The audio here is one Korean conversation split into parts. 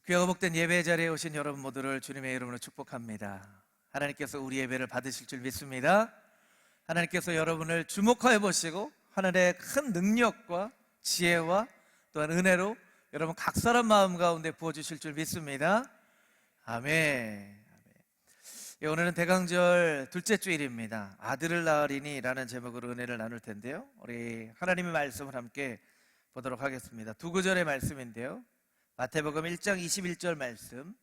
귀하고 복된 예배 자리에 오신 여러분 모두를 주님의 이름으로 축복합니다. 하나님께서 우리 예배를 받으실 줄 믿습니다. 하나님께서 여러분을 주목하여 보시고 하늘의 큰 능력과 지혜와 또한 은혜로 여러분 각 사람 마음 가운데 부어주실 줄 믿습니다. 아멘. 예, 오늘은 대강절 둘째 주일입니다. 아들을 낳으리니 라는 제목으로 은혜를 나눌 텐데요, 우리 하나님의 말씀을 함께 보도록 하겠습니다. 두 구절의 말씀인데요, 마태복음 1장 21절 말씀,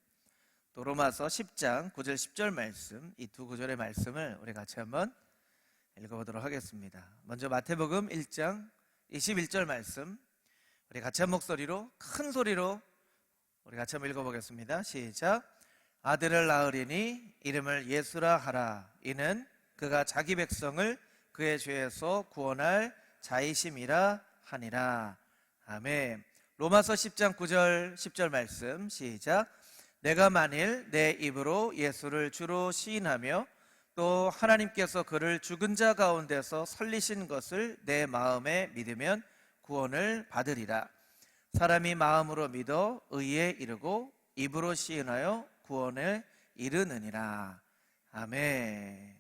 또 로마서 10장 9절 10절 말씀, 이 두 구절의 말씀을 우리 같이 한번 읽어보도록 하겠습니다. 먼저 마태복음 1장 21절 말씀, 우리 같이 한 목소리로 큰 소리로 우리 같이 한번 읽어보겠습니다. 시작. 아들을 낳으리니 이름을 예수라 하라. 이는 그가 자기 백성을 그의 죄에서 구원할 자이심이라 하니라. 아멘. 로마서 10장 9절 10절 말씀 시작. 내가 만일 내 입으로 예수를 주로 시인하며 또 하나님께서 그를 죽은 자 가운데서 살리신 것을 내 마음에 믿으면 구원을 받으리라. 사람이 마음으로 믿어 의에 이르고 입으로 시인하여 구원에 이르느니라. 아멘.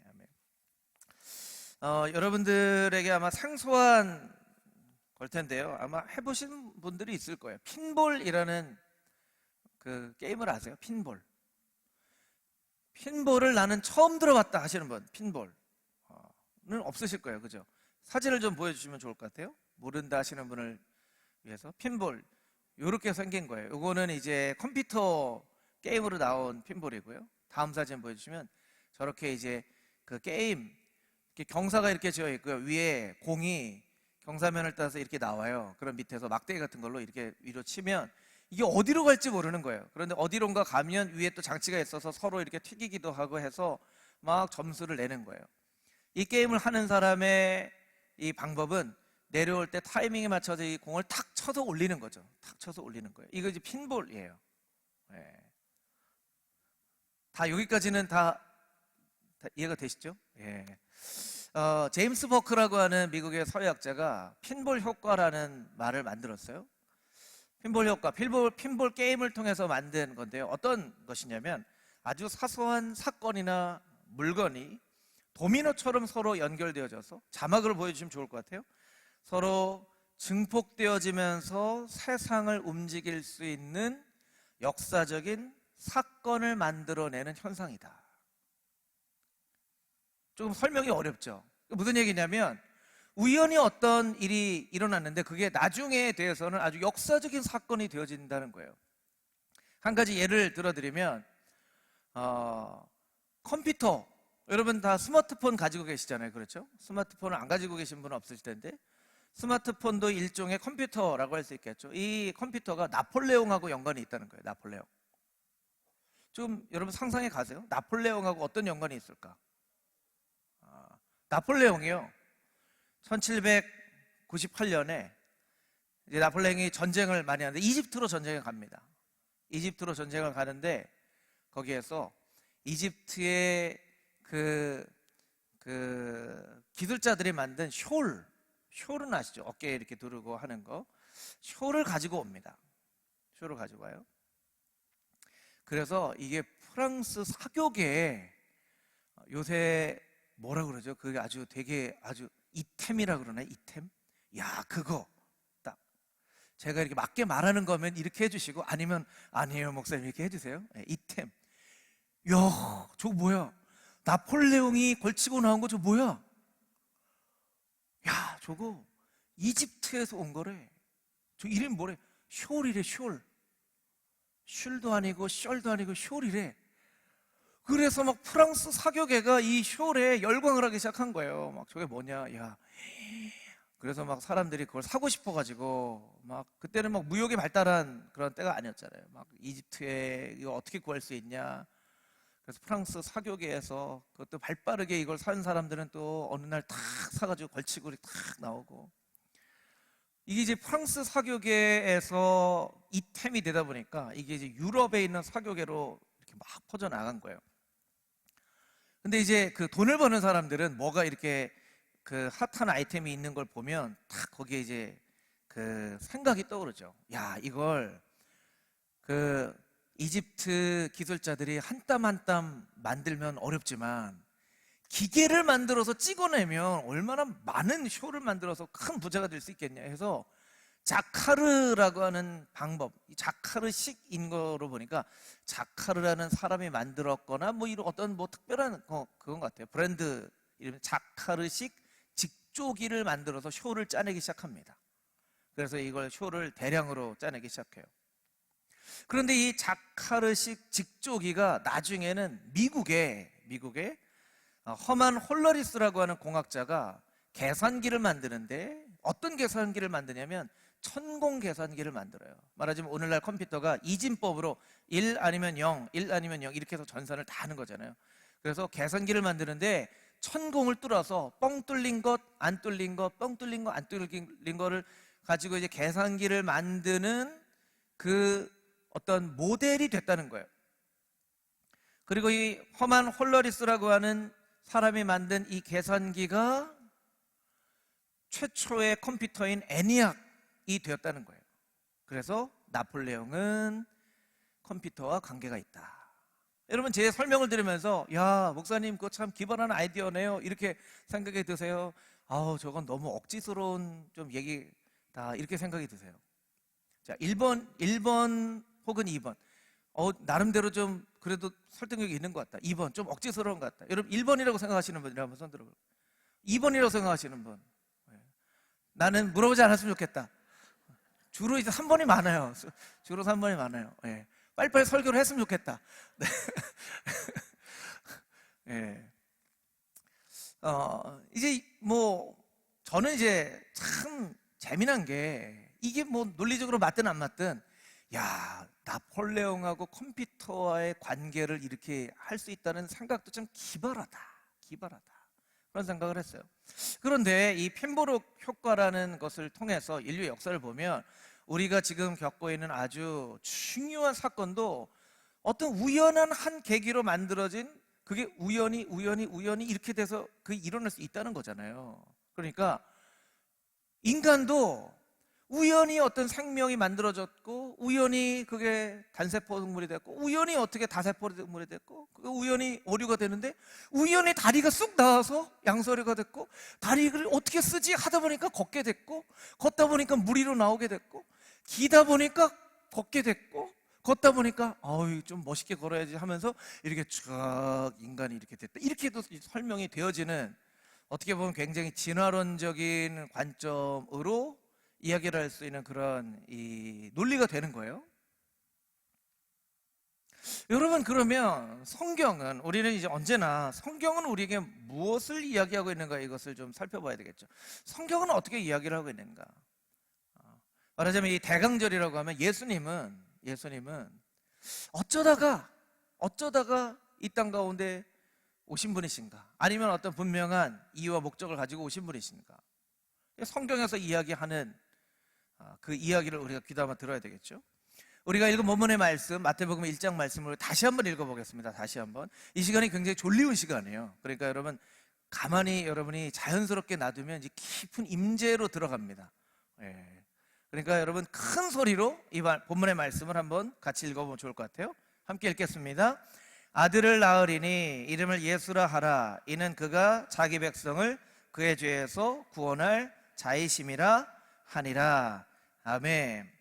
여러분들에게 아마 생소한 걸 텐데요, 아마 해보신 분들이 있을 거예요. 핀볼이라는 그 게임을 아세요? 핀볼을 나는 처음 들어봤다 하시는 분, 핀볼은 없으실 거예요, 그죠? 사진을 좀 보여주시면 좋을 것 같아요. 모른다 하시는 분을 위해서. 핀볼 이렇게 생긴 거예요. 이거는 이제 컴퓨터 게임으로 나온 핀볼이고요. 다음 사진 보여주시면 저렇게 이제 그 게임 경사가 이렇게 지어 있고요, 위에 공이 경사면을 따라서 이렇게 나와요. 그럼 밑에서 막대기 같은 걸로 이렇게 위로 치면 이게 어디로 갈지 모르는 거예요. 그런데 어디론가 가면 위에 또 장치가 있어서 서로 이렇게 튀기기도 하고 해서 막 점수를 내는 거예요. 이 게임을 하는 사람의 이 방법은 내려올 때 타이밍에 맞춰서 이 공을 탁 쳐서 올리는 거죠. 탁 쳐서 올리는 거예요. 이거 이제 핀볼이에요. 네. 다 여기까지는 다 이해가 되시죠? 예. 제임스 버크라고 하는 미국의 사회학자가 핀볼 효과라는 말을 만들었어요. 핀볼 효과, 핀볼 게임을 통해서 만든 건데요, 어떤 것이냐면 아주 사소한 사건이나 물건이 도미노처럼 서로 연결되어져서, 자막으로 보여주시면 좋을 것 같아요, 서로 증폭되어지면서 세상을 움직일 수 있는 역사적인 사건을 만들어내는 현상이다. 조금 설명이 어렵죠. 무슨 얘기냐면 우연히 어떤 일이 일어났는데 그게 나중에 대해서는 아주 역사적인 사건이 되어진다는 거예요. 한 가지 예를 들어드리면 컴퓨터, 여러분 다 스마트폰 가지고 계시잖아요, 그렇죠? 스마트폰을 안 가지고 계신 분은 없으실 텐데 스마트폰도 일종의 컴퓨터라고 할 수 있겠죠. 이 컴퓨터가 나폴레옹하고 연관이 있다는 거예요. 나폴레옹. 좀 여러분 상상해 가세요. 나폴레옹하고 어떤 연관이 있을까? 나폴레옹이요, 1798년에 이제 나폴레옹이 전쟁을 많이 하는데 이집트로 전쟁을 갑니다. 이집트로 전쟁을 가는데 거기에서 이집트의 그 기술자들이 만든 숄은 아시죠? 어깨에 이렇게 두르고 하는 거, 숄을 가지고 옵니다. 숄을 가지고 와요. 그래서 이게 프랑스 사교계에 요새 뭐라 그러죠? 그게 아주 되게 아주 이템이라 그러나요? 이템? 야, 그거 딱 제가 이렇게 맞게 말하는 거면 이렇게 해주시고, 아니면 아니에요 목사님 이렇게 해주세요. 네, 이템. 야, 저거 뭐야? 나폴레옹이 걸치고 나온 거 저거 뭐야? 야, 저거 이집트에서 온 거래. 저 이름 뭐래? 숄이래. 숄도 아니고 셜도 아니고 숄이래. 그래서 막 프랑스 사교계가 이 숄에 열광을 하기 시작한 거예요. 막 저게 뭐냐, 야. 그래서 막 사람들이 그걸 사고 싶어가지고, 막 그때는 막 무역이 발달한 그런 때가 아니었잖아요. 막 이집트에 이거 어떻게 구할 수 있냐. 그래서 프랑스 사교계에서 그것도 발빠르게 이걸 사는 사람들은 또 어느 날 탁 사가지고 걸치고 탁 나오고, 이게 이제 프랑스 사교계에서 이템이 되다 보니까 이게 이제 유럽에 있는 사교계로 이렇게 막 퍼져나간 거예요. 근데 이제 그 돈을 버는 사람들은 뭐가 이렇게 그 핫한 아이템이 있는 걸 보면 딱 거기에 이제 그 생각이 떠오르죠. 야, 이걸 그 이집트 기술자들이 한 땀 한 땀 만들면 어렵지만 기계를 만들어서 찍어내면 얼마나 많은 쇼를 만들어서 큰 부자가 될 수 있겠냐 해서 자카르라고 하는 방법, 자카르식인 거로 보니까 자카르라는 사람이 만들었거나 뭐 이런 어떤 뭐 특별한 그건 것 같아요. 브랜드 이름 자카르식 직조기를 만들어서 쇼를 짜내기 시작합니다. 그래서 이걸 쇼를 대량으로 짜내기 시작해요. 그런데 이 자카르식 직조기가 나중에는 미국에 허만 홀러리스라고 하는 공학자가 계산기를 만드는데 어떤 계산기를 만드냐면 천공 계산기를 만들어요. 말하자면 오늘날 컴퓨터가 이진법으로 1 아니면 0, 1 아니면 0 이렇게 해서 전산을 다 하는 거잖아요. 그래서 계산기를 만드는데 천공을 뚫어서 뻥 뚫린 것, 안 뚫린 것, 뻥 뚫린 것, 안 뚫린 거를 가지고 이제 계산기를 만드는 그 어떤 모델이 됐다는 거예요. 그리고 이 허만 홀러리스라고 하는 사람이 만든 이 계산기가 최초의 컴퓨터인 애니악이 되었다는 거예요. 그래서 나폴레옹은 컴퓨터와 관계가 있다. 여러분 제 설명을 들으면서 야 목사님 그거 참 기발한 아이디어네요 이렇게 생각이 드세요? 아우 저건 너무 억지스러운 좀 얘기다 이렇게 생각이 드세요? 자 1번 혹은 2번 나름대로 좀 그래도 설득력이 있는 것 같다. 2번 좀 억지스러운 것 같다. 여러분 1번이라고 생각하시는 분이라 한번 손 들어볼게요. 2번이라고 생각하시는 분. 나는 물어보지 않았으면 좋겠다. 주로 이제 3번이 많아요. 주로 3번이 많아요. 예. 빨리빨리 설교를 했으면 좋겠다. 네. 예. 이제 뭐 저는 이제 참 재미난 게 이게 뭐 논리적으로 맞든 안 맞든 야 나폴레옹하고 컴퓨터와의 관계를 이렇게 할 수 있다는 생각도 좀 기발하다 그런 생각을 했어요. 그런데 이 펜보록 효과라는 것을 통해서 인류 역사를 보면 우리가 지금 겪고 있는 아주 중요한 사건도 어떤 우연한 한 계기로 만들어진 그게 우연히 이렇게 돼서 그게 일어날 수 있다는 거잖아요. 그러니까 인간도 우연히 어떤 생명이 만들어졌고 우연히 그게 단세포 동물이 됐고 우연히 어떻게 다세포 동물이 됐고 우연히 오류가 되는데 우연히 다리가 쑥 나와서 양서류가 됐고 다리를 어떻게 쓰지 하다 보니까 걷게 됐고 걷다 보니까 무리로 나오게 됐고 기다 보니까 걷게 됐고 걷다 보니까 좀 멋있게 걸어야지 하면서 이렇게 쭉 인간이 이렇게 됐다 이렇게도 설명이 되어지는 어떻게 보면 굉장히 진화론적인 관점으로 이야기를 할 수 있는 그런 이 논리가 되는 거예요. 여러분 그러면 성경은 우리는 이제 언제나 성경은 우리에게 무엇을 이야기하고 있는가 이것을 좀 살펴봐야 되겠죠. 성경은 어떻게 이야기를 하고 있는가? 말하자면 이 대강절이라고 하면 예수님은 어쩌다가 이 땅 가운데 오신 분이신가? 아니면 어떤 분명한 이유와 목적을 가지고 오신 분이신가? 성경에서 이야기하는 그 이야기를 우리가 귀담아 들어야 되겠죠. 우리가 읽은 본문의 말씀 마태복음 1장 말씀을 다시 한번 읽어보겠습니다. 다시 한번. 이 시간이 굉장히 졸리운 시간이에요. 그러니까 여러분 가만히 여러분이 자연스럽게 놔두면 이제 깊은 임재로 들어갑니다. 예. 그러니까 여러분 큰 소리로 이 본문의 말씀을 한번 같이 읽어보면 좋을 것 같아요. 함께 읽겠습니다. 아들을 낳으리니 이름을 예수라 하라. 이는 그가 자기 백성을 그의 죄에서 구원할 자이심이라 하니라. 아멘.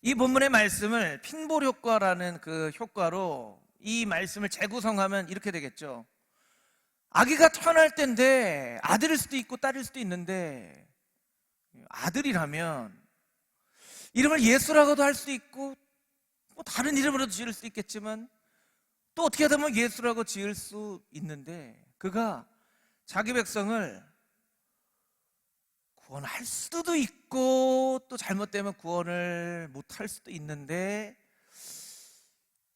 이 본문의 말씀을 핀볼 효과라는 그 효과로 이 말씀을 재구성하면 이렇게 되겠죠. 아기가 태어날 때인데 아들일 수도 있고 딸일 수도 있는데 아들이라면 이름을 예수라고도 할 수도 있고 뭐 다른 이름으로도 지을 수 있겠지만 또 어떻게 하다 보면 예수라고 지을 수 있는데 그가 자기 백성을 구원할 수도 있고 또 잘못되면 구원을 못할 수도 있는데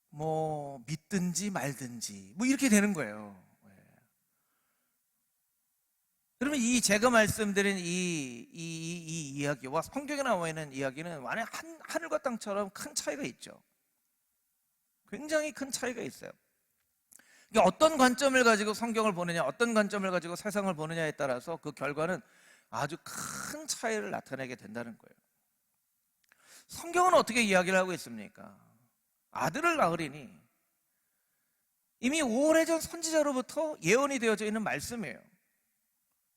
뭐 믿든지 말든지 뭐 이렇게 되는 거예요. 그러면 이 제가 말씀드린 이 이야기와 성경에 나와 있는 이야기는 완전 하늘과 땅처럼 큰 차이가 있죠. 굉장히 큰 차이가 있어요. 그러니까 어떤 관점을 가지고 성경을 보느냐, 어떤 관점을 가지고 세상을 보느냐에 따라서 그 결과는 아주 큰 차이를 나타내게 된다는 거예요. 성경은 어떻게 이야기를 하고 있습니까? 아들을 낳으리니, 이미 오래전 선지자로부터 예언이 되어져 있는 말씀이에요.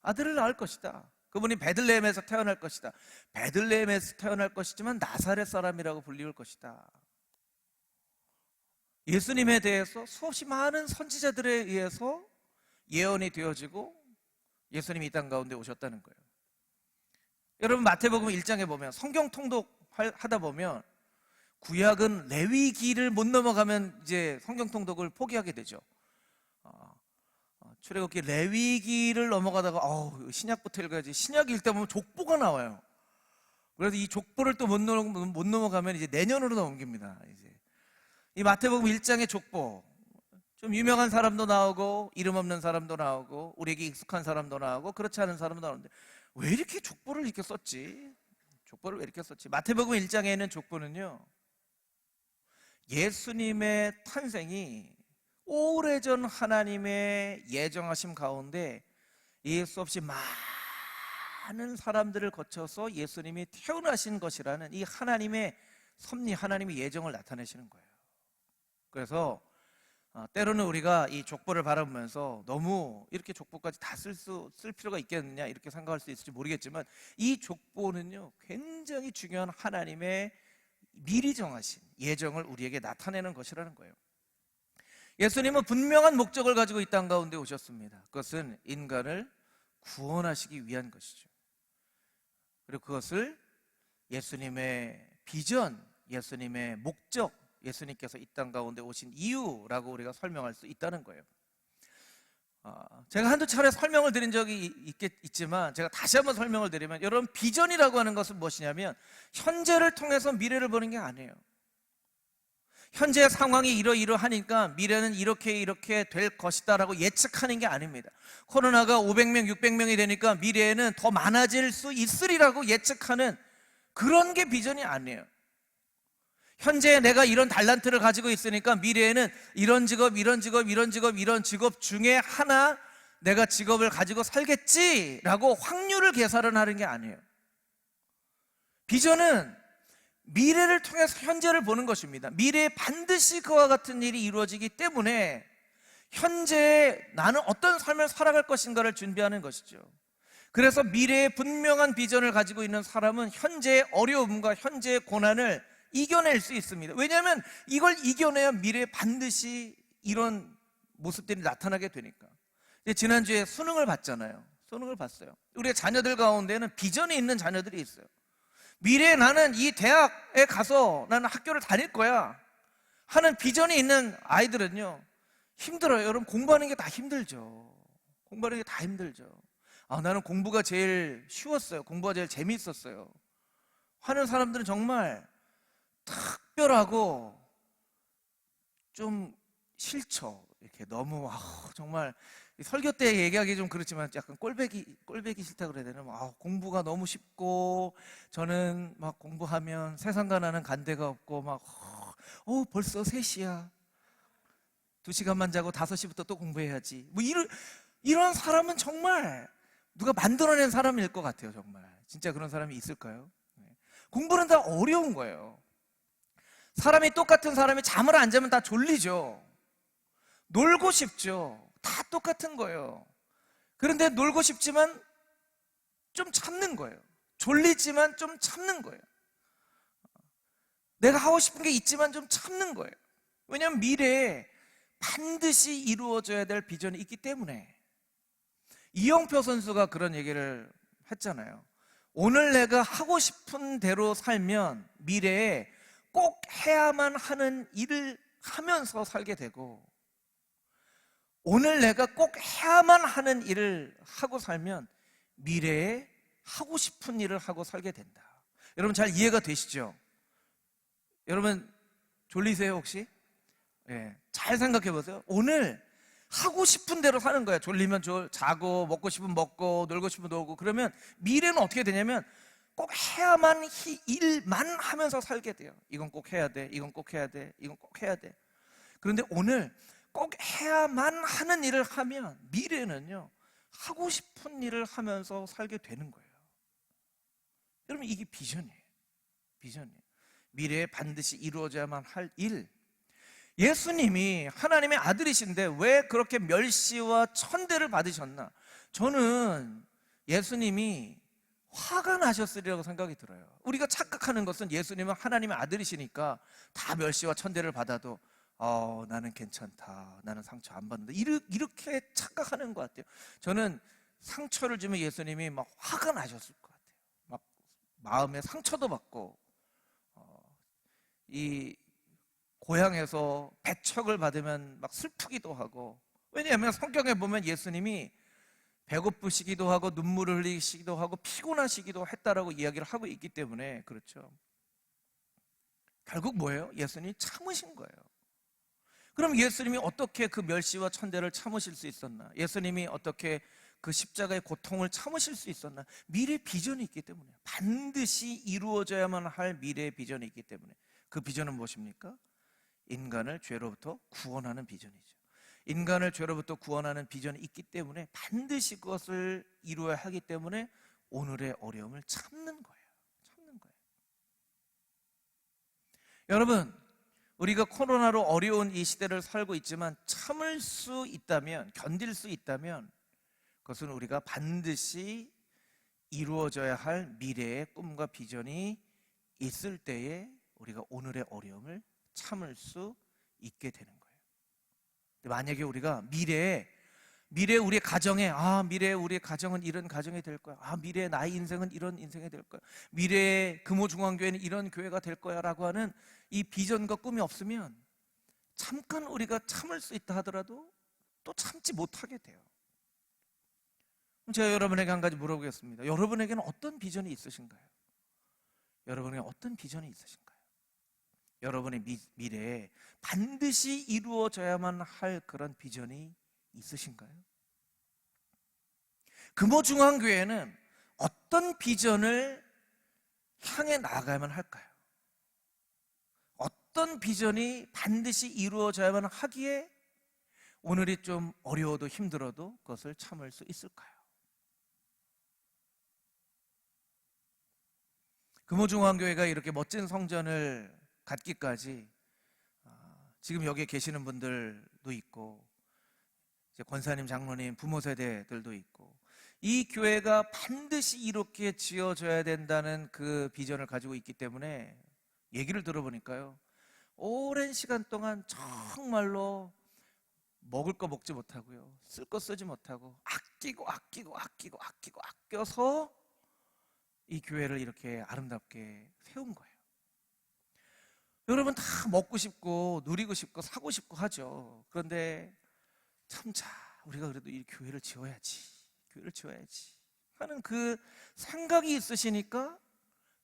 아들을 낳을 것이다. 그분이 베들레헴에서 태어날 것이다. 베들레헴에서 태어날 것이지만 나사렛 사람이라고 불리울 것이다. 예수님에 대해서 수없이 많은 선지자들에 의해서 예언이 되어지고 예수님이 이 땅 가운데 오셨다는 거예요. 여러분, 마태복음 1장에 보면, 성경 통독하다 보면 구약은 레위기를 못 넘어가면 이제 성경 통독을 포기하게 되죠. 출애굽기 레위기를 넘어가다가 신약부터 읽어야지. 신약 읽다 보면 족보가 나와요. 그래서 이 족보를 또 못 넘어가면 이제 내년으로 넘깁니다. 이제 이 마태복음 1장의 족보, 좀 유명한 사람도 나오고 이름 없는 사람도 나오고 우리에게 익숙한 사람도 나오고 그렇지 않은 사람도 나오는데, 왜 이렇게 족보를 이렇게 썼지? 족보를 왜 이렇게 썼지? 마태복음 1장에 있는 족보는요, 예수님의 탄생이 오래전 하나님의 예정하심 가운데 예수 없이 많은 사람들을 거쳐서 예수님이 태어나신 것이라는 이 하나님의 섭리, 하나님의 예정을 나타내시는 거예요. 그래서 때로는 우리가 이 족보를 바라보면서 너무 이렇게 족보까지 다 쓸 필요가 있겠느냐 이렇게 생각할 수 있을지 모르겠지만, 이 족보는요 굉장히 중요한 하나님의 미리 정하신 예정을 우리에게 나타내는 것이라는 거예요. 예수님은 분명한 목적을 가지고 이 땅 가운데 오셨습니다. 그것은 인간을 구원하시기 위한 것이죠. 그리고 그것을 예수님의 비전, 예수님의 목적, 예수님께서 이 땅 가운데 오신 이유라고 우리가 설명할 수 있다는 거예요. 제가 한두 차례 설명을 드린 적이 있지만 제가 다시 한번 설명을 드리면, 여러분, 비전이라고 하는 것은 무엇이냐면 현재를 통해서 미래를 보는 게 아니에요. 현재 상황이 이러이러하니까 미래는 이렇게 될 것이다 라고 예측하는 게 아닙니다. 코로나가 500명, 600명이 되니까 미래에는 더 많아질 수 있으리라고 예측하는 그런 게 비전이 아니에요. 현재 내가 이런 달란트를 가지고 있으니까 미래에는 이런 직업 중에 하나 내가 직업을 가지고 살겠지라고 확률을 계산을 하는 게 아니에요. 비전은 미래를 통해서 현재를 보는 것입니다. 미래에 반드시 그와 같은 일이 이루어지기 때문에 현재에 나는 어떤 삶을 살아갈 것인가를 준비하는 것이죠. 그래서 미래의 분명한 비전을 가지고 있는 사람은 현재의 어려움과 현재의 고난을 이겨낼 수 있습니다. 왜냐하면 이걸 이겨내야 미래에 반드시 이런 모습들이 나타나게 되니까. 지난주에 수능을 봤잖아요. 수능을 봤어요. 우리의 자녀들 가운데는 비전이 있는 자녀들이 있어요. 미래에 나는 이 대학에 가서 나는 학교를 다닐 거야 하는 비전이 있는 아이들은요 힘들어요. 여러분, 공부하는 게 다 힘들죠. 공부하는 게 다 힘들죠. 나는 공부가 제일 쉬웠어요, 공부가 제일 재미있었어요 하는 사람들은 정말 특별하고 좀 싫죠. 이렇게 너무 정말 설교 때 얘기하기 좀 그렇지만 약간 꼴배기 싫다 그래야 되나? 공부가 너무 쉽고 저는 막 공부하면 세상과 나는 간대가 없고 벌써 3시야 2시간만 자고 5시부터 또 공부해야지 이런 사람은 정말 누가 만들어낸 사람일 것 같아요. 정말 진짜 그런 사람이 있을까요? 공부는 다 어려운 거예요. 사람이 똑같은 사람이 잠을 안 자면 다 졸리죠. 놀고 싶죠. 다 똑같은 거예요. 그런데 놀고 싶지만 좀 참는 거예요. 졸리지만 좀 참는 거예요. 내가 하고 싶은 게 있지만 좀 참는 거예요. 왜냐하면 미래에 반드시 이루어져야 될 비전이 있기 때문에. 이영표 선수가 그런 얘기를 했잖아요. 오늘 내가 하고 싶은 대로 살면 미래에 꼭 해야만 하는 일을 하면서 살게 되고, 오늘 내가 꼭 해야만 하는 일을 하고 살면 미래에 하고 싶은 일을 하고 살게 된다. 여러분, 잘 이해가 되시죠? 여러분, 졸리세요 혹시? 잘 생각해 보세요. 오늘 하고 싶은 대로 사는 거야. 졸리면 자고, 먹고 싶으면 먹고, 놀고 싶으면 놀고. 그러면 미래는 어떻게 되냐면 꼭 해야만 일만 하면서 살게 돼요. 이건 꼭 해야 돼, 이건 꼭 해야 돼, 이건 꼭 해야 돼. 그런데 오늘 꼭 해야만 하는 일을 하면 미래는요 하고 싶은 일을 하면서 살게 되는 거예요. 여러분, 이게 비전이에요. 비전이에요. 미래에 반드시 이루어져야만 할 일, 예수님이 하나님의 아들이신데 왜 그렇게 멸시와 천대를 받으셨나? 저는 예수님이 화가 나셨으리라고 생각이 들어요. 우리가 착각하는 것은 예수님은 하나님의 아들이시니까 다 멸시와 천대를 받아도 나는 괜찮다, 나는 상처 안 받는다, 이렇게 착각하는 것 같아요. 저는 상처를 주면 예수님이 막 화가 나셨을 것 같아요. 막 마음에 상처도 받고, 이 고향에서 배척을 받으면 막 슬프기도 하고. 왜냐하면 성경에 보면 예수님이 배고프시기도 하고 눈물을 흘리시기도 하고 피곤하시기도 했다라고 이야기를 하고 있기 때문에. 그렇죠. 결국 뭐예요? 예수님이 참으신 거예요. 그럼 예수님이 어떻게 그 멸시와 천대를 참으실 수 있었나? 예수님이 어떻게 그 십자가의 고통을 참으실 수 있었나? 미래 비전이 있기 때문에, 반드시 이루어져야만 할 미래의 비전이 있기 때문에. 그 비전은 무엇입니까? 인간을 죄로부터 구원하는 비전이죠. 인간을 죄로부터 구원하는 비전이 있기 때문에 반드시 그것을 이루어야 하기 때문에 오늘의 어려움을 참는 거예요. 참는 거예요. 여러분, 우리가 코로나로 어려운 이 시대를 살고 있지만 참을 수 있다면, 견딜 수 있다면 그것은 우리가 반드시 이루어져야 할 미래의 꿈과 비전이 있을 때에 우리가 오늘의 어려움을 참을 수 있게 되는 거예요. 만약에 우리가 미래에 우리 가정에 미래에 우리 가정은 이런 가정이 될 거야, 미래에 나의 인생은 이런 인생이 될 거야, 미래에 금호중앙교회는 이런 교회가 될 거야 라고 하는 이 비전과 꿈이 없으면 잠깐 우리가 참을 수 있다 하더라도 또 참지 못하게 돼요. 제가 여러분에게 한 가지 물어보겠습니다. 여러분에게는 어떤 비전이 있으신가요? 여러분에게 어떤 비전이 있으신가요? 여러분의 미래에 반드시 이루어져야만 할 그런 비전이 있으신가요? 금호중앙교회는 어떤 비전을 향해 나아가야만 할까요? 어떤 비전이 반드시 이루어져야만 하기에 오늘이 좀 어려워도 힘들어도 그것을 참을 수 있을까요? 금호중앙교회가 이렇게 멋진 성전을 갖기까지 지금 여기에 계시는 분들도 있고, 이제 권사님, 장로님, 부모 세대들도 있고, 이 교회가 반드시 이렇게 지어져야 된다는 그 비전을 가지고 있기 때문에 얘기를 들어보니까요, 오랜 시간 동안 정말로 먹을 거 먹지 못하고요, 쓸 거 쓰지 못하고 아껴서 이 교회를 이렇게 아름답게 세운 거예요. 여러분, 다 먹고 싶고 누리고 싶고 사고 싶고 하죠. 그런데 참자, 우리가 그래도 이 교회를 지어야지 하는 그 생각이 있으시니까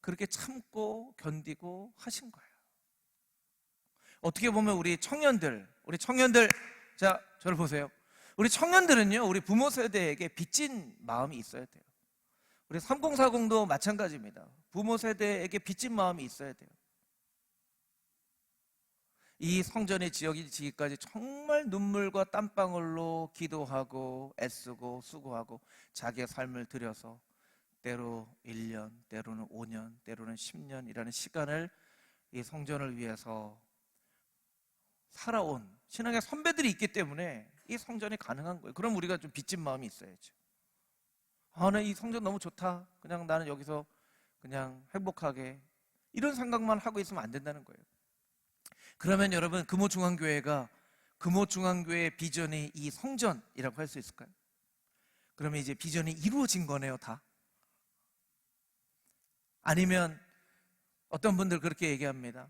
그렇게 참고 견디고 하신 거예요. 어떻게 보면 우리 청년들, 자, 저를 보세요. 우리 청년들은요, 우리 부모 세대에게 빚진 마음이 있어야 돼요. 우리 3040도 마찬가지입니다. 부모 세대에게 빚진 마음이 있어야 돼요. 이 성전의 지어지기까지 정말 눈물과 땀방울로 기도하고 애쓰고 수고하고 자기의 삶을 들여서 때로 1년, 때로는 5년, 때로는 10년이라는 시간을 이 성전을 위해서 살아온 신앙의 선배들이 있기 때문에 이 성전이 가능한 거예요. 그럼 우리가 좀 빚진 마음이 있어야죠. 나 이 성전 너무 좋다, 그냥 나는 여기서 그냥 행복하게, 이런 생각만 하고 있으면 안 된다는 거예요. 그러면 여러분, 금호중앙교회가, 금호중앙교회의 비전이 이 성전이라고 할 수 있을까요? 그러면 이제 비전이 이루어진 거네요, 다. 아니면 어떤 분들 그렇게 얘기합니다.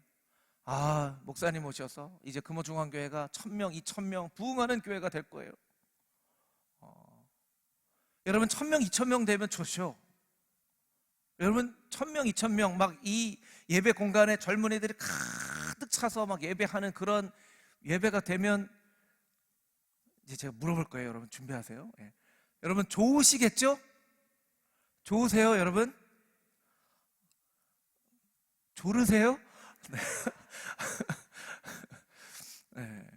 목사님 오셔서 이제 금호중앙교회가 1000명, 2000명 부흥하는 교회가 될 거예요. 여러분, 1000명, 2000명 되면 좋죠. 여러분, 1000명, 2000명 막 이 예배 공간에 젊은이들이 가득 차서 막 예배하는 그런 예배가 되면 이제 제가 물어볼 거예요. 여러분 준비하세요. 예. 여러분 좋으시겠죠? 좋으세요, 여러분? 조르세요? 네. 네.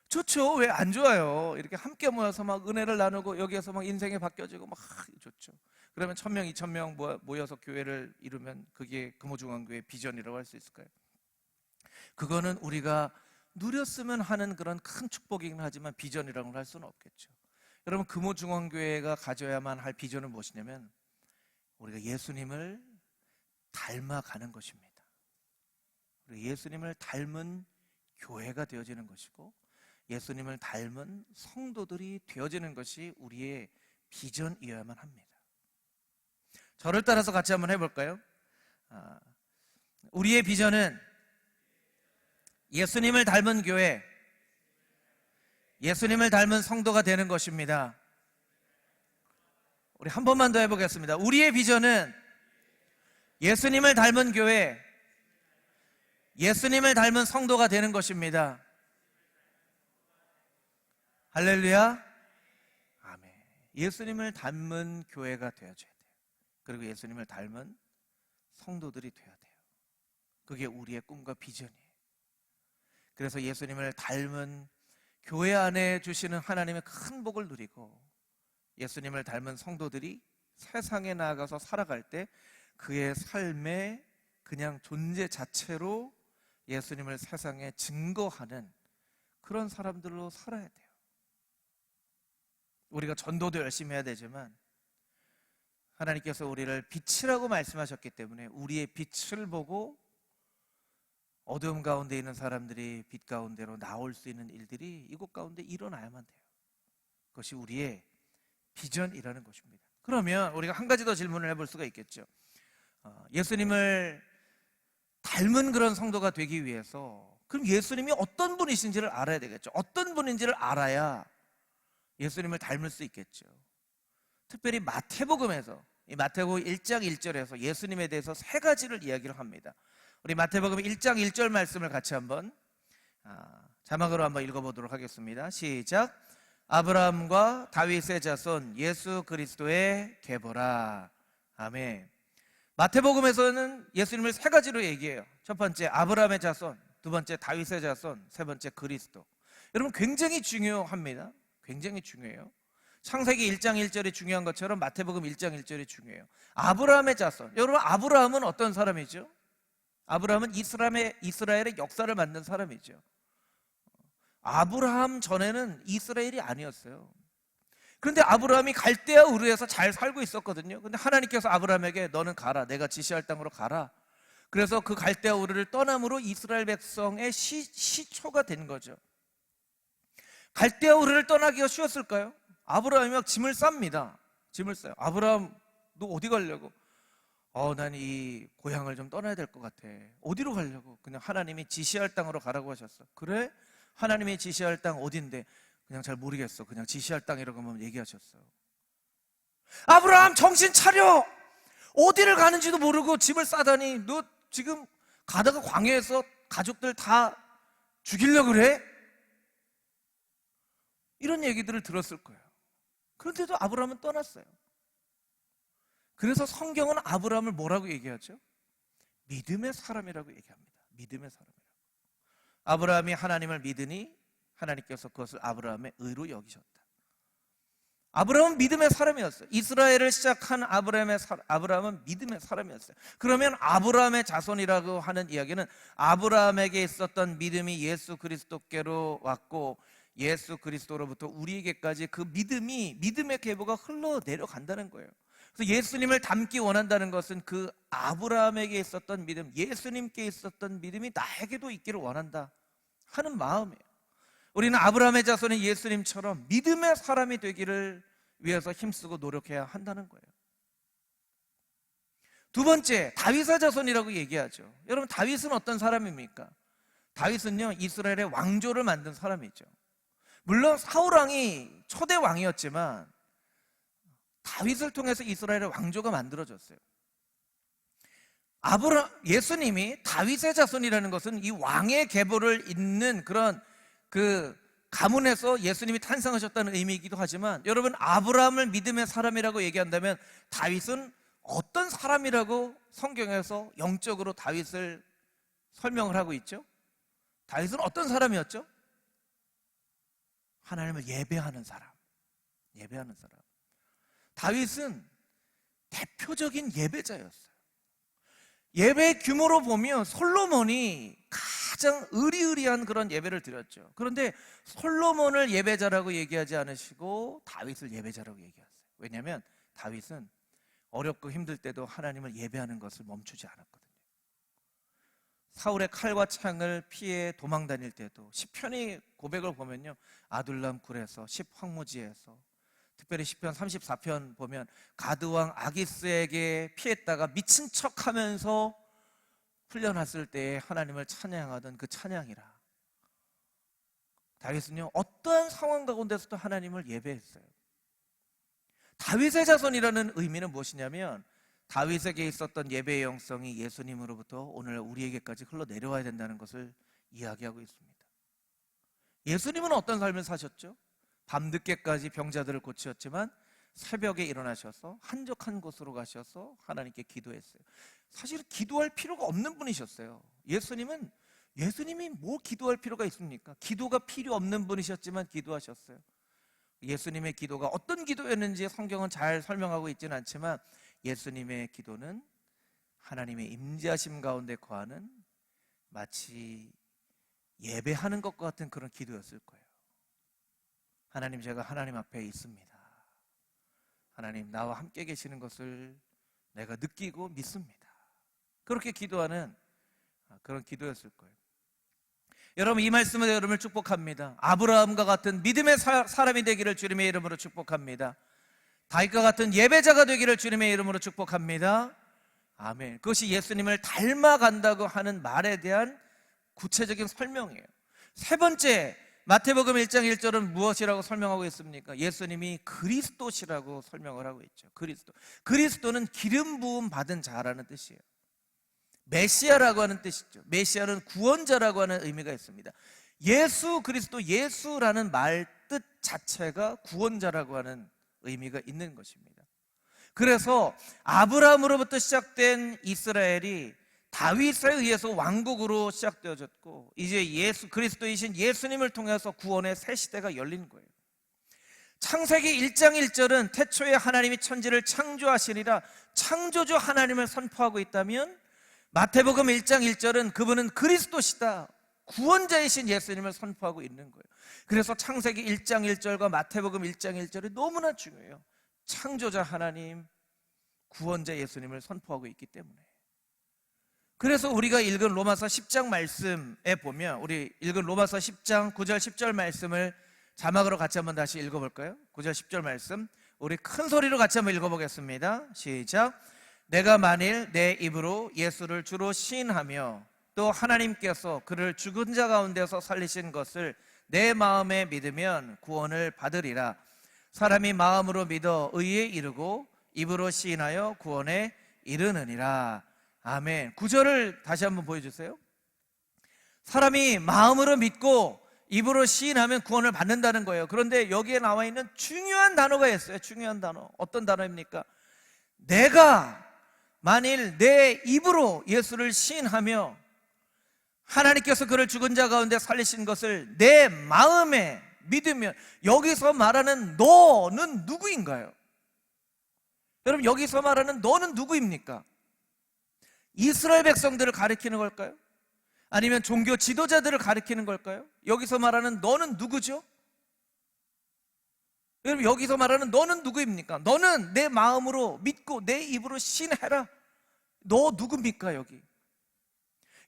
좋죠. 왜 안 좋아요? 이렇게 함께 모여서 막 은혜를 나누고 여기에서 막 인생이 바뀌어지고 막 좋죠. 그러면 1000명, 2000명 모여서 교회를 이루면 그게 금호중앙교회 비전이라고 할 수 있을까요? 그거는 우리가 누렸으면 하는 그런 큰 축복이긴 하지만 비전이라고는 할 수는 없겠죠. 여러분, 금호중앙교회가 가져야만 할 비전은 무엇이냐면 우리가 예수님을 닮아가는 것입니다. 우리가 예수님을 닮은 교회가 되어지는 것이고 예수님을 닮은 성도들이 되어지는 것이 우리의 비전이어야만 합니다. 저를 따라서 같이 한번 해볼까요? 우리의 비전은 예수님을 닮은 교회, 예수님을 닮은 성도가 되는 것입니다. 우리 한 번만 더 해보겠습니다. 우리의 비전은 예수님을 닮은 교회, 예수님을 닮은 성도가 되는 것입니다. 할렐루야. 아멘. 예수님을 닮은 교회가 되어줘야 돼요. 그리고 예수님을 닮은 성도들이 되어야 돼요. 그게 우리의 꿈과 비전이에요. 그래서 예수님을 닮은 교회 안에 주시는 하나님의 큰 복을 누리고 예수님을 닮은 성도들이 세상에 나아가서 살아갈 때 그의 삶의 그냥 존재 자체로 예수님을 세상에 증거하는 그런 사람들로 살아야 돼요. 우리가 전도도 열심히 해야 되지만 하나님께서 우리를 빛이라고 말씀하셨기 때문에 우리의 빛을 보고 어두움 가운데 있는 사람들이 빛 가운데로 나올 수 있는 일들이 이곳 가운데 일어나야만 돼요. 그것이 우리의 비전이라는 것입니다. 그러면 우리가 한 가지 더 질문을 해볼 수가 있겠죠. 예수님을 닮은 그런 성도가 되기 위해서 그럼 예수님이 어떤 분이신지를 알아야 되겠죠. 어떤 분인지를 알아야 예수님을 닮을 수 있겠죠. 특별히 마태복음에서 이 마태복음 1장 1절에서 예수님에 대해서 세 가지를 이야기를 합니다. 우리 마태복음 1장 1절 말씀을 같이 한번 자막으로 한번 읽어보도록 하겠습니다. 시작. 아브라함과 다윗의 자손 예수 그리스도의 계보라. 아멘. 마태복음에서는 예수님을 세 가지로 얘기해요. 첫 번째 아브라함의 자손, 두 번째 다윗의 자손, 세 번째 그리스도. 여러분 굉장히 중요합니다. 굉장히 중요해요. 창세기 1장 1절이 중요한 것처럼 마태복음 1장 1절이 중요해요. 아브라함의 자손. 여러분 아브라함은 어떤 사람이죠? 아브라함은 이스라엘의 역사를 만든 사람이죠. 아브라함 전에는 이스라엘이 아니었어요. 그런데 아브라함이 갈대아 우르에서 잘 살고 있었거든요. 근데 하나님께서 아브라함에게 너는 가라, 내가 지시할 땅으로 가라. 그래서 그 갈대아 우르를 떠남으로 이스라엘 백성의 시초가 된 거죠. 갈대아 우르를 떠나기가 쉬웠을까요? 아브라함이 막 짐을 쌉니다. 짐을 싸요. 아브라함 너 어디 가려고? 난 이 고향을 좀 떠나야 될 것 같아. 어디로 가려고? 그냥 하나님이 지시할 땅으로 가라고 하셨어. 그래? 하나님이 지시할 땅 어딘데? 그냥 잘 모르겠어. 그냥 지시할 땅이라고 하면 얘기하셨어요. 아브라함 정신 차려! 어디를 가는지도 모르고 짐을 싸다니 너 지금 가다가 광야에서 가족들 다 죽이려고 그래? 이런 얘기들을 들었을 거예요. 그런데도 아브라함은 떠났어요. 그래서 성경은 아브라함을 뭐라고 얘기하죠? 믿음의 사람이라고 얘기합니다. 믿음의 사람이라고. 아브라함이 하나님을 믿으니 하나님께서 그것을 아브라함의 의로 여기셨다. 아브라함은 믿음의 사람이었어요. 이스라엘을 시작한 아브라함은 믿음의 사람이었어요. 그러면 아브라함의 자손이라고 하는 이야기는 아브라함에게 있었던 믿음이 예수 그리스도께로 왔고 예수 그리스도로부터 우리에게까지 그 믿음의 계보가 흘러내려간다는 거예요. 그래서 예수님을 닮기 원한다는 것은 그 아브라함에게 있었던 믿음, 예수님께 있었던 믿음이 나에게도 있기를 원한다 하는 마음이에요. 우리는 아브라함의 자손인 예수님처럼 믿음의 사람이 되기를 위해서 힘쓰고 노력해야 한다는 거예요. 두 번째, 다윗의 자손이라고 얘기하죠. 여러분 다윗은 어떤 사람입니까? 다윗은요 이스라엘의 왕조를 만든 사람이죠. 물론 사울 왕이 초대 왕이었지만 다윗을 통해서 이스라엘의 왕조가 만들어졌어요. 예수님이 다윗의 자손이라는 것은 이 왕의 계보를 잇는 그런 그 가문에서 예수님이 탄생하셨다는 의미이기도 하지만 여러분 아브라함을 믿음의 사람이라고 얘기한다면 다윗은 어떤 사람이라고 성경에서 영적으로 다윗을 설명을 하고 있죠? 다윗은 어떤 사람이었죠? 하나님을 예배하는 사람. 예배하는 사람. 다윗은 대표적인 예배자였어요. 예배 규모로 보면 솔로몬이 가장 의리의리한 그런 예배를 드렸죠. 그런데 솔로몬을 예배자라고 얘기하지 않으시고 다윗을 예배자라고 얘기하세요. 왜냐하면 다윗은 어렵고 힘들 때도 하나님을 예배하는 것을 멈추지 않았거든요. 사울의 칼과 창을 피해 도망 다닐 때도 시편의 고백을 보면요, 아둘람 굴에서 십황무지에서, 특별히 시편 34편 보면 가드왕 아기스에게 피했다가 미친 척하면서 훈련했을 때에 하나님을 찬양하던 그 찬양이라. 다윗은요, 어떠한 상황 가운데서도 하나님을 예배했어요. 다윗의 자손이라는 의미는 무엇이냐면 다윗에게 있었던 예배의 영성이 예수님으로부터 오늘 우리에게까지 흘러내려와야 된다는 것을 이야기하고 있습니다. 예수님은 어떤 삶을 사셨죠? 밤늦게까지 병자들을 고치셨지만 새벽에 일어나셔서 한적한 곳으로 가셔서 하나님께 기도했어요. 사실 기도할 필요가 없는 분이셨어요. 예수님이 뭐 기도할 필요가 있습니까? 기도가 필요 없는 분이셨지만 기도하셨어요. 예수님의 기도가 어떤 기도였는지 성경은 잘 설명하고 있지는 않지만 예수님의 기도는 하나님의 임재하심 가운데 거하는 마치 예배하는 것과 같은 그런 기도였을 거예요. 하나님, 제가 하나님 앞에 있습니다. 하나님, 나와 함께 계시는 것을 내가 느끼고 믿습니다. 그렇게 기도하는 그런 기도였을 거예요. 여러분, 이 말씀은 여러분을 축복합니다. 아브라함과 같은 믿음의 사람이 되기를 주님의 이름으로 축복합니다. 다윗과 같은 예배자가 되기를 주님의 이름으로 축복합니다. 아멘. 그것이 예수님을 닮아간다고 하는 말에 대한 구체적인 설명이에요. 세 번째, 마태복음 1장 1절은 무엇이라고 설명하고 있습니까? 예수님이 그리스도시라고 설명을 하고 있죠. 그리스도는 기름 부음 받은 자라는 뜻이에요. 메시아라고 하는 뜻이죠. 메시아는 구원자라고 하는 의미가 있습니다. 예수 그리스도, 예수라는 말 뜻 자체가 구원자라고 하는 의미가 있는 것입니다. 그래서 아브라함으로부터 시작된 이스라엘이 다윗에 의해서 왕국으로 시작되어졌고, 이제 예수 그리스도이신 예수님을 통해서 구원의 새 시대가 열린 거예요. 창세기 1장 1절은 태초에 하나님이 천지를 창조하시니라 창조주 하나님을 선포하고 있다면, 마태복음 1장 1절은 그분은 그리스도시다, 구원자이신 예수님을 선포하고 있는 거예요. 그래서 창세기 1장 1절과 마태복음 1장 1절이 너무나 중요해요. 창조자 하나님, 구원자 예수님을 선포하고 있기 때문에. 그래서 우리가 읽은 로마서 10장 말씀에 보면, 우리 읽은 로마서 10장 9절 10절 말씀을 자막으로 같이 한번 다시 읽어볼까요? 9절 10절 말씀 우리 큰 소리로 같이 한번 읽어보겠습니다. 시작. 내가 만일 내 입으로 예수를 주로 시인하며 또 하나님께서 그를 죽은 자 가운데서 살리신 것을 내 마음에 믿으면 구원을 받으리라. 사람이 마음으로 믿어 의에 이르고 입으로 시인하여 구원에 이르느니라. 아멘. 9절을 다시 한번 보여주세요. 사람이 마음으로 믿고 입으로 시인하면 구원을 받는다는 거예요. 그런데 여기에 나와 있는 중요한 단어가 있어요. 중요한 단어. 어떤 단어입니까? 내가 만일 내 입으로 예수를 시인하며 하나님께서 그를 죽은 자 가운데 살리신 것을 내 마음에 믿으면, 여기서 말하는 너는 누구인가요? 여러분, 여기서 말하는 너는 누구입니까? 이스라엘 백성들을 가리키는 걸까요? 아니면 종교 지도자들을 가리키는 걸까요? 여기서 말하는 너는 누구죠? 여러분, 여기서 말하는 너는 누구입니까? 너는 내 마음으로 믿고 내 입으로 신해라. 너 누굽니까 여기?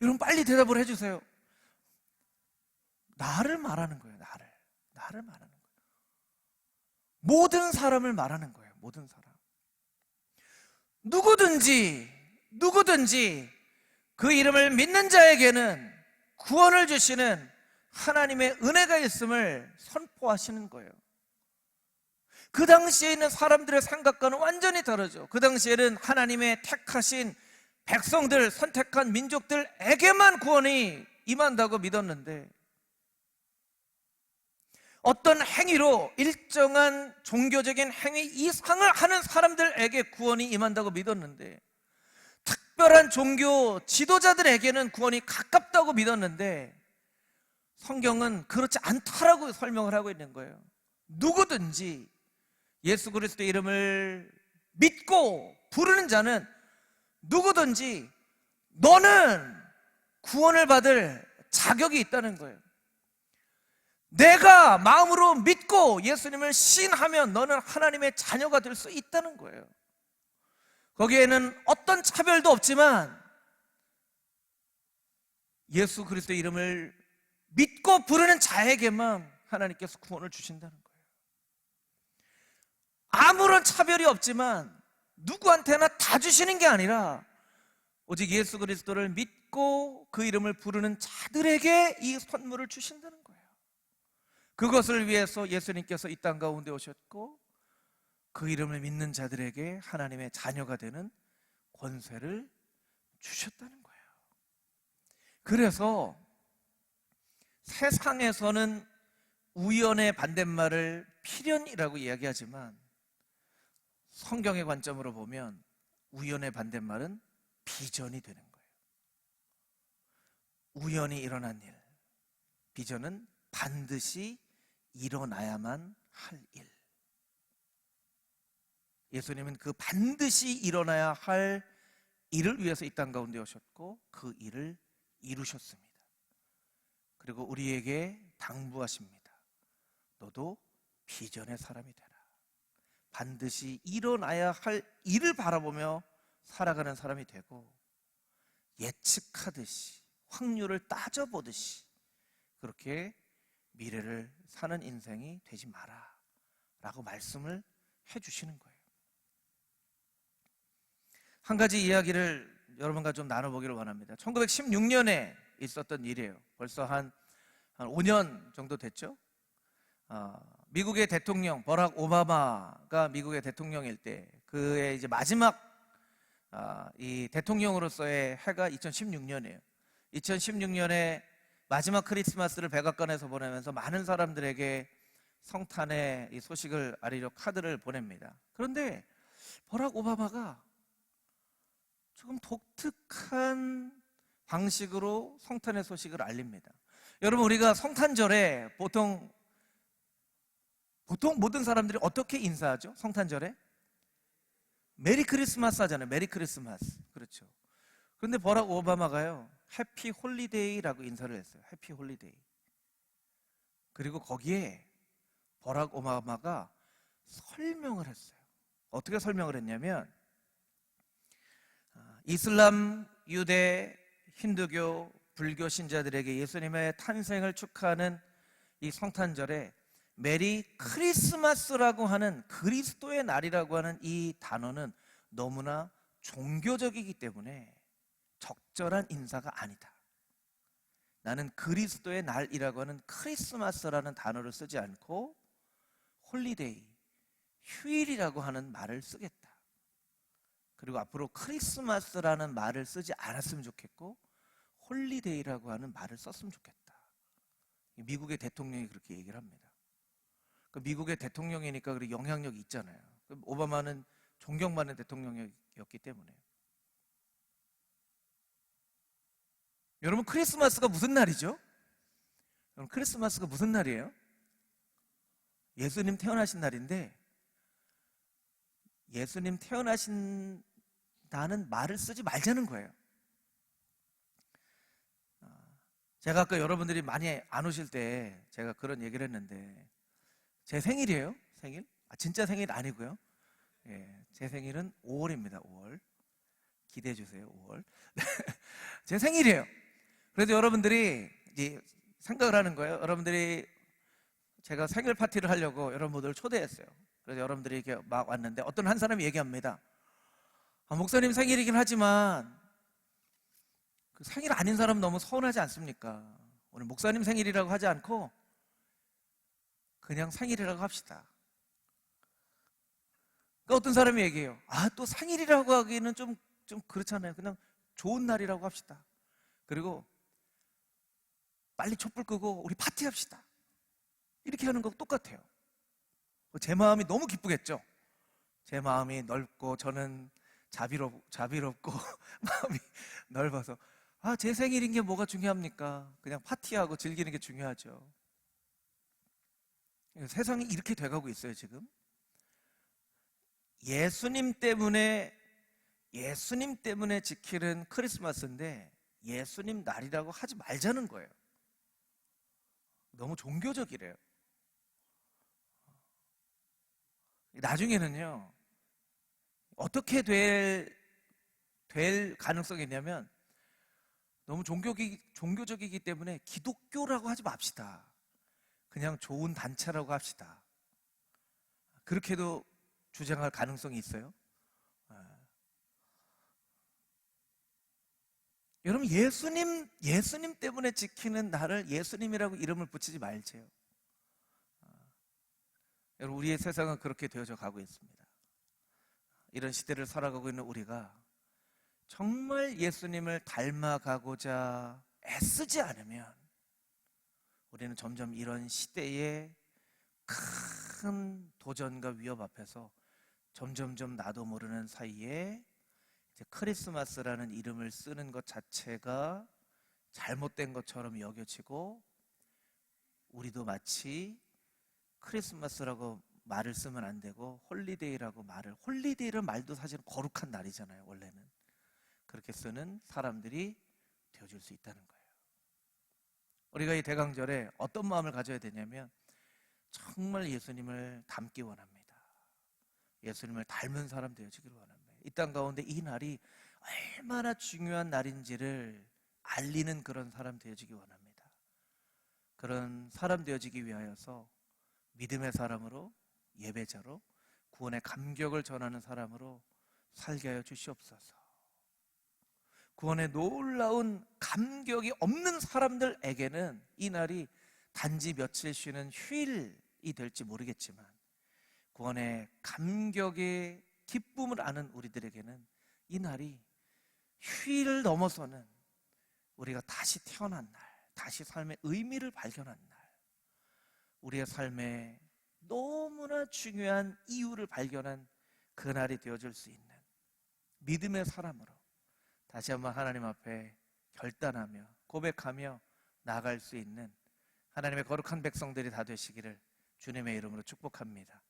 여러분, 빨리 대답을 해주세요. 나를 말하는 거예요. 나를 말하는 거예요. 모든 사람을 말하는 거예요. 모든 사람. 누구든지 그 이름을 믿는 자에게는 구원을 주시는 하나님의 은혜가 있음을 선포하시는 거예요. 그 당시에 있는 사람들의 생각과는 완전히 다르죠. 그 당시에는 하나님의 택하신 백성들, 선택한 민족들에게만 구원이 임한다고 믿었는데, 어떤 행위로 일정한 종교적인 행위 이상을 하는 사람들에게 구원이 임한다고 믿었는데, 특별한 종교 지도자들에게는 구원이 가깝다고 믿었는데, 성경은 그렇지 않다라고 설명을 하고 있는 거예요. 누구든지 예수 그리스도 이름을 믿고 부르는 자는 누구든지 너는 구원을 받을 자격이 있다는 거예요. 내가 마음으로 믿고 예수님을 시인하면 너는 하나님의 자녀가 될 수 있다는 거예요. 거기에는 어떤 차별도 없지만 예수 그리스도의 이름을 믿고 부르는 자에게만 하나님께서 구원을 주신다는 거예요. 아무런 차별이 없지만 누구한테나 다 주시는 게 아니라 오직 예수 그리스도를 믿고 그 이름을 부르는 자들에게 이 선물을 주신다는 거예요. 그것을 위해서 예수님께서 이 땅 가운데 오셨고 그 이름을 믿는 자들에게 하나님의 자녀가 되는 권세를 주셨다는 거예요. 그래서 세상에서는 우연의 반대말을 필연이라고 이야기하지만 성경의 관점으로 보면 우연의 반대말은 비전이 되는 거예요. 우연히 일어난 일, 비전은 반드시 일어나야만 할 일. 예수님은 그 반드시 일어나야 할 일을 위해서 이 땅 가운데 오셨고 그 일을 이루셨습니다. 그리고 우리에게 당부하십니다. 너도 비전의 사람이 되라. 반드시 일어나야 할 일을 바라보며 살아가는 사람이 되고 예측하듯이 확률을 따져보듯이 그렇게 미래를 사는 인생이 되지 마라 라고 말씀을 해주시는 거예요. 한 가지 이야기를 여러분과 좀 나눠보기를 원합니다. 1916년에 있었던 일이에요. 벌써 한 5년 정도 됐죠. 미국의 대통령 버락 오바마가 미국의 대통령일 때 그의 이제 마지막 이 대통령으로서의 해가 2016년이에요. 2016년에 마지막 크리스마스를 백악관에서 보내면서 많은 사람들에게 성탄의 이 소식을 알리려 카드를 보냅니다. 그런데 버락 오바마가 조금 독특한 방식으로 성탄의 소식을 알립니다. 여러분, 우리가 성탄절에 보통 모든 사람들이 어떻게 인사하죠? 성탄절에 메리 크리스마스 하잖아요. 메리 크리스마스. 그렇죠. 그런데 버락 오바마가요 해피 홀리데이라고 인사를 했어요. 해피 홀리데이. 그리고 거기에 버락 오바마가 설명을 했어요. 어떻게 설명을 했냐면 이슬람, 유대, 힌두교, 불교 신자들에게 예수님의 탄생을 축하하는 이 성탄절에 메리 크리스마스라고 하는 그리스도의 날이라고 하는 이 단어는 너무나 종교적이기 때문에 적절한 인사가 아니다. 나는 그리스도의 날이라고 하는 크리스마스라는 단어를 쓰지 않고 홀리데이, 휴일이라고 하는 말을 쓰겠다. 그리고 앞으로 크리스마스라는 말을 쓰지 않았으면 좋겠고 홀리데이라고 하는 말을 썼으면 좋겠다. 미국의 대통령이 그렇게 얘기를 합니다. 미국의 대통령이니까 그렇게 영향력이 있잖아요. 오바마는 존경받는 대통령이었기 때문에. 여러분, 크리스마스가 무슨 날이죠? 여러분, 크리스마스가 무슨 날이에요? 예수님 태어나신 날인데 예수님 태어나신다는 말을 쓰지 말자는 거예요. 제가 아까 여러분들이 많이 안 오실 때 제가 그런 얘기를 했는데 제 생일이에요. 생일? 진짜 생일 아니고요. 예, 제 생일은 5월입니다. 5월. 기대해 주세요. 5월. 제 생일이에요. 그래서 여러분들이 이제 생각을 하는 거예요. 여러분들이 제가 생일 파티를 하려고 여러분들을 초대했어요. 그래서 여러분들이 이렇게 막 왔는데 어떤 한 사람이 얘기합니다. 목사님 생일이긴 하지만 그 생일 아닌 사람 너무 서운하지 않습니까? 오늘 목사님 생일이라고 하지 않고 그냥 생일이라고 합시다. 그러니까 어떤 사람이 얘기해요. 또 생일이라고 하기는 좀 그렇잖아요. 그냥 좋은 날이라고 합시다. 그리고 빨리 촛불 끄고 우리 파티합시다. 이렇게 하는 거 똑같아요. 제 마음이 너무 기쁘겠죠. 제 마음이 넓고 저는 자비롭고 마음이 넓어서 제 생일인 게 뭐가 중요합니까? 그냥 파티하고 즐기는 게 중요하죠. 세상이 이렇게 돼가고 있어요. 지금 예수님 때문에 지키는 크리스마스인데 예수님 날이라고 하지 말자는 거예요. 너무 종교적이래요. 나중에는요, 어떻게 될 가능성이 있냐면, 너무 종교적이기 때문에 기독교라고 하지 맙시다. 그냥 좋은 단체라고 합시다. 그렇게도 주장할 가능성이 있어요. 여러분, 예수님 때문에 지키는 나를 예수님이라고 이름을 붙이지 말지요. 여러분, 우리의 세상은 그렇게 되어져 가고 있습니다. 이런 시대를 살아가고 있는 우리가 정말 예수님을 닮아가고자 애쓰지 않으면 우리는 점점 이런 시대의 큰 도전과 위협 앞에서 점점점 나도 모르는 사이에 이제 크리스마스라는 이름을 쓰는 것 자체가 잘못된 것처럼 여겨지고, 우리도 마치 크리스마스라고 말을 쓰면 안 되고 홀리데이라고 홀리데이라는 말도 사실 거룩한 날이잖아요. 원래는 그렇게 쓰는 사람들이 되어줄 수 있다는 거예요. 우리가 이 대강절에 어떤 마음을 가져야 되냐면, 정말 예수님을 닮기 원합니다. 예수님을 닮은 사람 되어지기를 원합니다. 이 땅 가운데 이 날이 얼마나 중요한 날인지를 알리는 그런 사람 되어지기 원합니다. 그런 사람 되어지기 위하여서 믿음의 사람으로, 예배자로, 구원의 감격을 전하는 사람으로 살게 하여 주시옵소서. 구원의 놀라운 감격이 없는 사람들에게는 이 날이 단지 며칠 쉬는 휴일이 될지 모르겠지만, 구원의 감격의 기쁨을 아는 우리들에게는 이 날이 휴일을 넘어서는 우리가 다시 태어난 날, 다시 삶의 의미를 발견한 날, 우리의 삶에 너무나 중요한 이유를 발견한 그날이 되어줄 수 있는 믿음의 사람으로 다시 한번 하나님 앞에 결단하며 고백하며 나아갈 수 있는 하나님의 거룩한 백성들이 다 되시기를 주님의 이름으로 축복합니다.